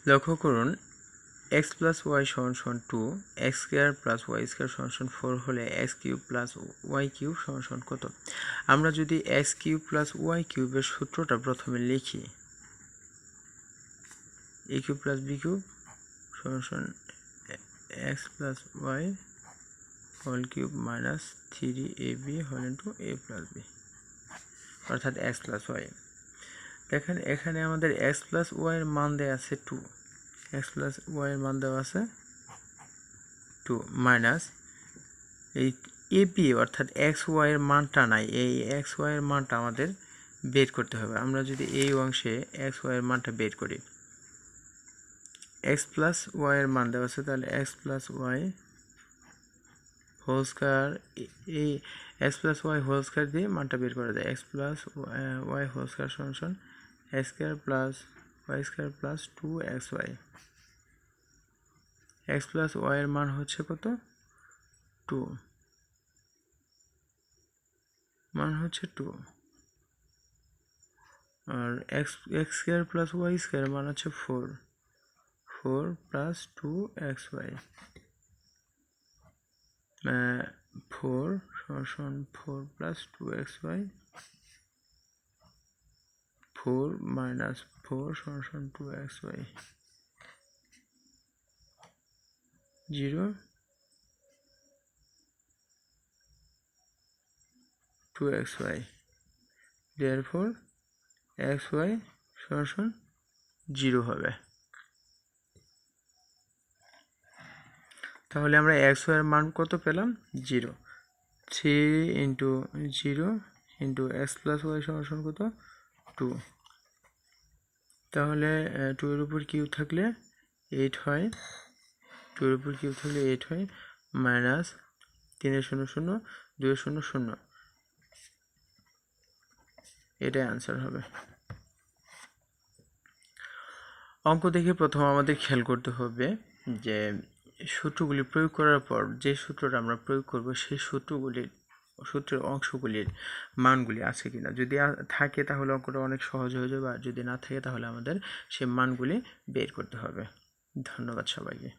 লক্ষ্য করুন x plus y সমান সমান 2, x square plus y square সমান সমান 4 হলে x cube plus y cube সমান সমান কত? আমরা যদি এক্স কিউব প্লাস ওয়াই কিউবের সূত্রটা প্রথমে লিখি, a cube plus b cube সমান সমান x plus y whole cube minus 3ab whole into a plus b, অর্থাৎ এক্স প্লাস ওয়াই। দেখেন এখানে আমাদের এক্স প্লাস ওয়াই এর মান দেওয়া আছে 2, এক্স প্লাস ওয়াই এর মান দেওয়া আছে 2 মাইনাস এই এ বি অর্থাৎ এক্স ওয়াই এর মানটা নাই, এই এক্স ওয়াই এর মানটা আমাদের বের করতে হবে। আমরা যদি এই অংশে এক্স ওয়াই এর মানটা বের করি, এক্স প্লাস ওয়াই এর মান দেওয়া আছে, তাহলে x plus y whole square, এই x plus y whole square দিয়ে মানটা বের করা যায়। X plus y whole square সমান সমান x square plus y square plus 2xy। X plus y এর মান হচ্ছে কত? 2, মান হচ্ছে 2, আর x square plus y square মান হচ্ছে 4 প্লাস 2xy। 4 সমান 4 প্লাস 2xy, 4 মাইনাস 4 সমান 2xy, 0 2xy, therefore xy সমান 0 হবে। তাহলে আমরা xy এর মান কত পেলাম? 0। 3 into 0 into x plus y সমান কত? 2। তাহলে 2 এর উপর কিউব থাকলে 8 হয়, 2 এর উপর কিউব থাকলে 8 হয়, মাইনাস 3 এর 0 0, 2 এর 0 0, এটাই আনসার হবে। অঙ্ক দেখে প্রথম আমাদের খেয়াল করতে হবে যে সূত্রগুলি প্রয়োগ করার পর যে সূত্রটা আমরা প্রয়োগ করব সেই সূত্রের অংশগুলির মানগুলি আছে কিনা। যদি থাকে তাহলে অঙ্কটা অনেক সহজ হয়ে যাবে, আর যদি না থাকে তাহলে আমাদের সেই মানগুলি বের করতে হবে। ধন্যবাদ সবাইকে।